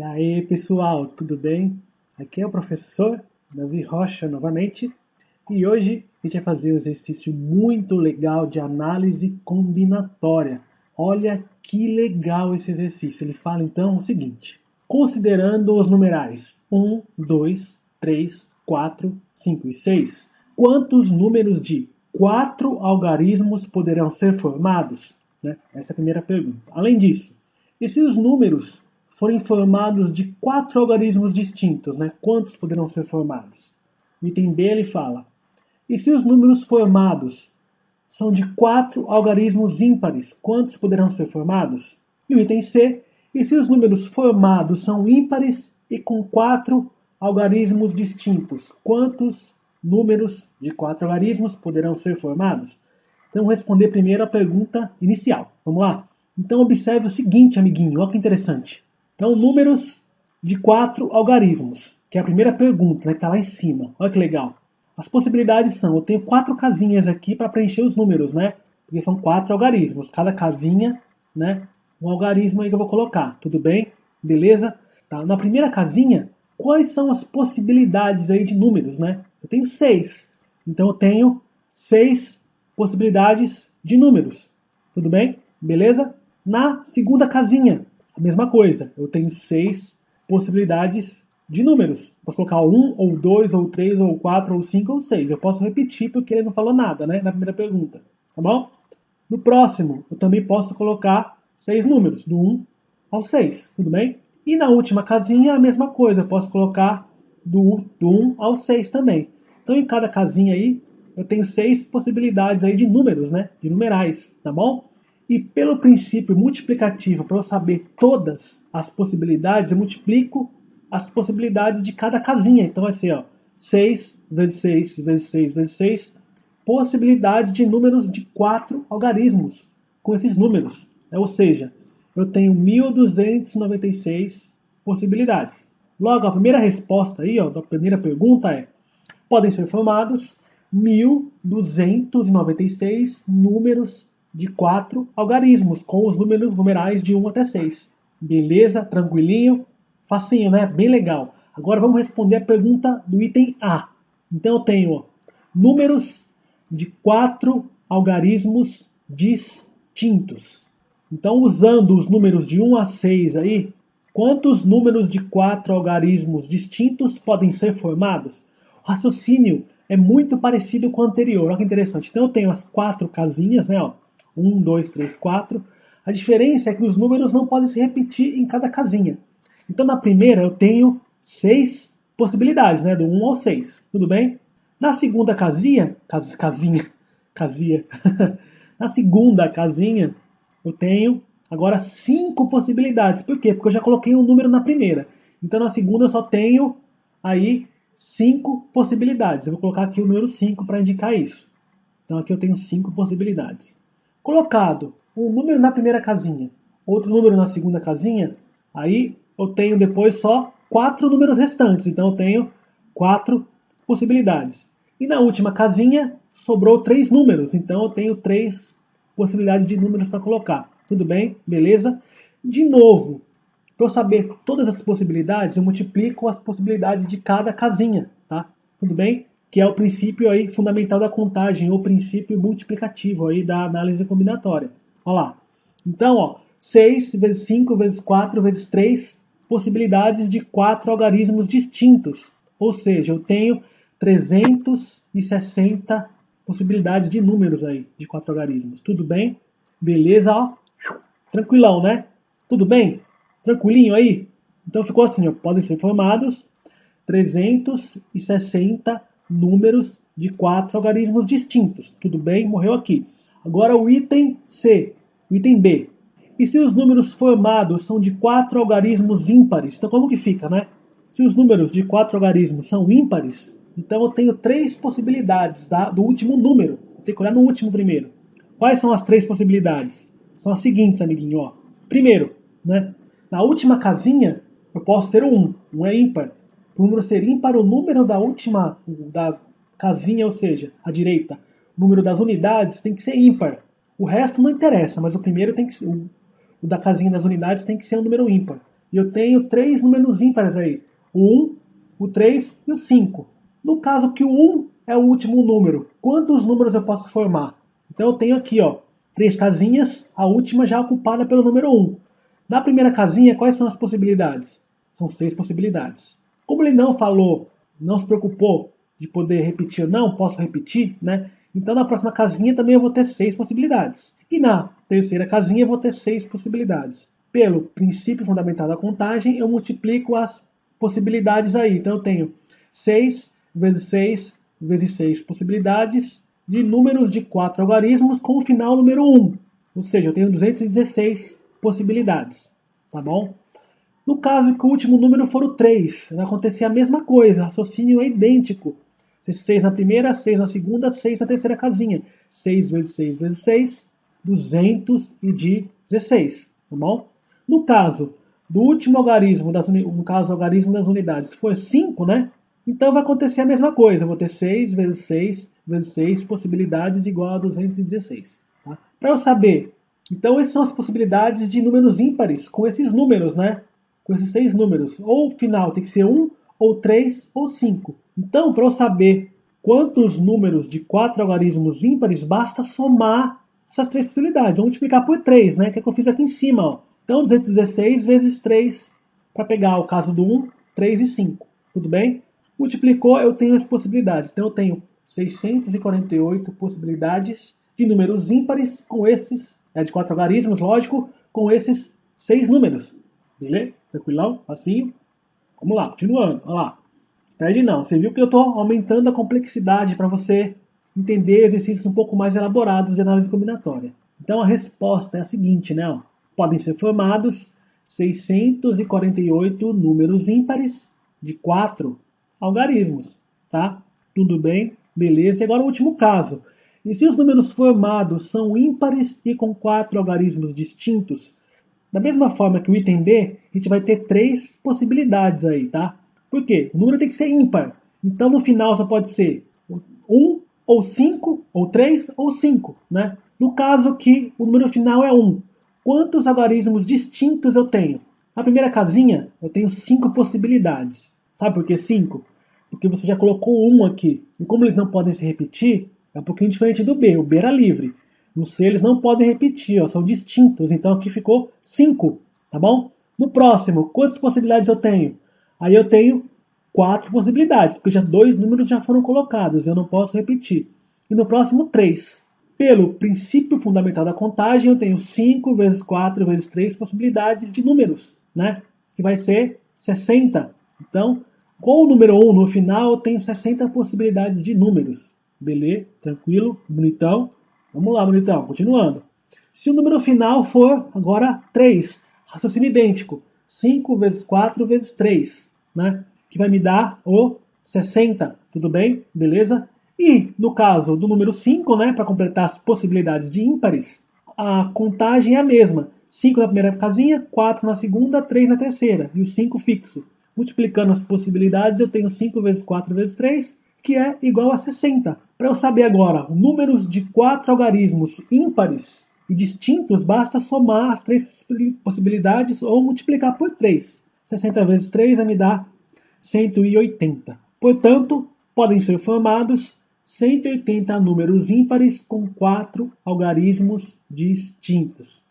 aí, pessoal, tudo bem? Aqui é o professor Davi Rocha novamente e hoje a gente vai fazer um exercício muito legal de análise combinatória. Olha que legal esse exercício. Ele fala então o seguinte: considerando os numerais 1, 2, 3, 4, 5 e 6, quantos números de 4 algarismos poderão ser formados? Essa é a primeira pergunta. Além disso, e se os números forem formados de 4 algarismos distintos, quantos poderão ser formados? O item B ele fala: e se os números formados são de 4 algarismos ímpares, quantos poderão ser formados? E o item C: e se os números formados são ímpares e com 4 algarismos distintos, quantos números de 4 algarismos poderão ser formados? Então, vou responder primeiro a pergunta inicial. Vamos lá? Então, observe o seguinte, amiguinho. Olha que interessante. Então, números de 4 algarismos, que é a primeira pergunta, que está lá em cima. Olha que legal. As possibilidades são, eu tenho 4 casinhas aqui para preencher os números, porque são 4 algarismos. Cada casinha, um algarismo aí que eu vou colocar. Tudo bem? Beleza? Tá. Na primeira casinha, quais são as possibilidades aí de números, Eu tenho 6. Então, eu tenho 6 possibilidades de números. Tudo bem? Beleza? Na segunda casinha, a mesma coisa. Eu tenho 6 possibilidades de números. Posso colocar 1, ou 2, ou 3, ou 4, ou 5, ou 6. Eu posso repetir porque ele não falou nada, na primeira pergunta. Tá bom? No próximo, eu também posso colocar 6 números, do 1 ao 6. Tudo bem? E na última casinha, a mesma coisa. Eu posso colocar do 1 ao 6 também. Então, em cada casinha aí, eu tenho 6 possibilidades aí de números, de numerais, tá bom? E pelo princípio multiplicativo, para eu saber todas as possibilidades, eu multiplico as possibilidades de cada casinha. Então vai ser 6 vezes 6 vezes 6 vezes 6 possibilidades de números de 4 algarismos com esses números. Ou seja, eu tenho 1296 possibilidades. Logo, a primeira resposta aí, da primeira pergunta é: podem ser formados 1296 números de 4 algarismos, com os números numerais de 1 até 6. Beleza? Tranquilinho? Facinho, Bem legal. Agora vamos responder a pergunta do item A. Então eu tenho números de 4 algarismos distintos. Então, usando os números de 1 a 6 aí, quantos números de 4 algarismos distintos podem ser formados? O raciocínio é muito parecido com o anterior. Olha que interessante. Então eu tenho as 4 casinhas, 1, 2, 3, 4. A diferença é que os números não podem se repetir em cada casinha. Então na primeira eu tenho 6 possibilidades, do 1 ao 6. Tudo bem? Na segunda casinha, na segunda casinha eu tenho agora 5 possibilidades. Por quê? Porque eu já coloquei um número na primeira. Então na segunda eu só tenho aí 5 possibilidades. Eu vou colocar aqui o número 5 para indicar isso. Então aqui eu tenho 5 possibilidades. Colocado um número na primeira casinha, outro número na segunda casinha, aí eu tenho depois só 4 números restantes. Então eu tenho 4 possibilidades. E na última casinha sobrou 3 números. Então eu tenho 3 possibilidades de números para colocar. Tudo bem? Beleza? De novo, para eu saber todas as possibilidades, eu multiplico as possibilidades de cada casinha, tá? Tudo bem? Que é o princípio aí fundamental da contagem, ou princípio multiplicativo aí da análise combinatória. Olha lá. Então, 6 vezes 5 vezes 4 vezes 3 possibilidades de 4 algarismos distintos. Ou seja, eu tenho 360 possibilidades de números aí, de 4 algarismos. Tudo bem? Beleza? Tranquilão, Tudo bem? Tranquilinho aí? Então ficou assim, podem ser formados 360 números de 4 algarismos distintos. Tudo bem? Morreu aqui. Agora o item C, o item B. E se os números formados são de 4 algarismos ímpares? Então como que fica, Se os números de 4 algarismos são ímpares, então eu tenho 3 possibilidades do último número. Eu tenho que olhar no último primeiro. Quais são as 3 possibilidades? São as seguintes, amiguinho. Primeiro, na última casinha, eu posso ter um. Um é ímpar. Para o número ser ímpar, o número da última da casinha, ou seja, à direita, o número das unidades tem que ser ímpar. O resto não interessa, mas o primeiro tem que ser, o da casinha das unidades tem que ser um número ímpar. E eu tenho 3 números ímpares aí. O 1, o 3 e o 5. No caso que o 1 é o último número, quantos números eu posso formar? Então eu tenho aqui, ó, 3 casinhas, a última já ocupada pelo número 1. Na primeira casinha, quais são as possibilidades? São 6 possibilidades. Como ele não falou, não se preocupou de poder repetir, não posso repetir, né? Então na próxima casinha também eu vou ter 6 possibilidades. E na terceira casinha eu vou ter 6 possibilidades. Pelo princípio fundamental da contagem, eu multiplico as possibilidades aí. Então eu tenho 6 vezes 6 vezes 6 possibilidades de números de 4 algarismos com o final número 1. Ou seja, eu tenho 216 possibilidades. Tá bom? No caso que o último número for o 3, vai acontecer a mesma coisa. O raciocínio é idêntico. 6 na primeira, 6 na segunda, 6 na terceira casinha. 6 vezes 6 vezes 6, 216. Tá bom? No caso do último algarismo, no caso algarismo das unidades, se for 5, né? Então vai acontecer a mesma coisa. Eu vou ter 6 vezes 6 vezes 6 possibilidades igual a 216. Tá? Para eu saber, então essas são as possibilidades de números ímpares com esses números, né? Com esses 6 números. Ou o final tem que ser 1, ou 3, ou 5. Então, para eu saber quantos números de 4 algarismos ímpares, basta somar essas 3 possibilidades. Vamos multiplicar por 3, né? Que é o que eu fiz aqui em cima. Ó. Então, 216 vezes 3, para pegar o caso do 1, 3 e 5. Tudo bem? Multiplicou, eu tenho as possibilidades. Então, eu tenho 648 possibilidades de números ímpares com esses, de 4 algarismos, lógico, com esses 6 números. Beleza? Tranquilão? Facinho? Vamos lá, continuando. Olha lá. Se perde não. Você viu que eu estou aumentando a complexidade para você entender exercícios um pouco mais elaborados de análise combinatória. Então a resposta é a seguinte, né? Podem ser formados 648 números ímpares de 4 algarismos. Tá? Tudo bem? Beleza. E agora o último caso. E se os números formados são ímpares e com 4 algarismos distintos, da mesma forma que o item B, a gente vai ter 3 possibilidades aí, tá? Por quê? O número tem que ser ímpar. Então, no final, só pode ser 1, ou 5, ou 3, ou 5, né? No caso que o número final é 1, quantos algarismos distintos eu tenho? Na primeira casinha, eu tenho 5 possibilidades. Sabe por que 5? Porque você já colocou 1 aqui. E como eles não podem se repetir, é um pouquinho diferente do B. O B era livre. No C eles não podem repetir, ó, são distintos. Então aqui ficou 5, tá bom? No próximo, quantas possibilidades eu tenho? Aí eu tenho 4 possibilidades, porque já 2 números já foram colocados, eu não posso repetir. E no próximo, 3. Pelo princípio fundamental da contagem, eu tenho 5 vezes 4 vezes 3 possibilidades de números, né? Que vai ser 60. Então, com o número 1 no final, eu tenho 60 possibilidades de números. Beleza? Tranquilo? Bonitão? Vamos lá, bonitão, continuando. Se o número final for agora 3, raciocínio idêntico, 5 vezes 4 vezes 3, né? Que vai me dar o 60, tudo bem? Beleza? E no caso do número 5, né, para completar as possibilidades de ímpares, a contagem é a mesma. 5 na primeira casinha, 4 na segunda, 3 na terceira, e o 5 fixo. Multiplicando as possibilidades, eu tenho 5 vezes 4 vezes 3, que é igual a 60. Para eu saber agora números de 4 algarismos ímpares e distintos, basta somar as 3 possibilidades ou multiplicar por 3. 60 vezes 3 vai me dar 180. Portanto, podem ser formados 180 números ímpares com 4 algarismos distintos.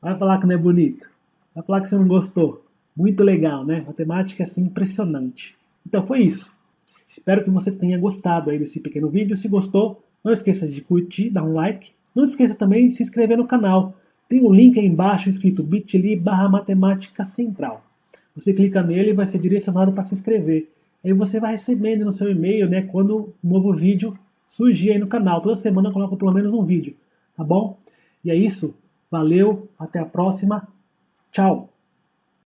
Vai falar que não é bonito? Vai falar que você não gostou? Muito legal, né? Matemática é assim impressionante. Então foi isso. Espero que você tenha gostado aí desse pequeno vídeo. Se gostou, não esqueça de curtir, dar um like. Não esqueça também de se inscrever no canal. Tem um link aí embaixo escrito bit.ly/matemática central. Você clica nele e vai ser direcionado para se inscrever. Aí você vai recebendo no seu e-mail, né, quando um novo vídeo surgir aí no canal. Toda semana eu coloco pelo menos um vídeo, tá bom? E é isso. Valeu, até a próxima. Tchau!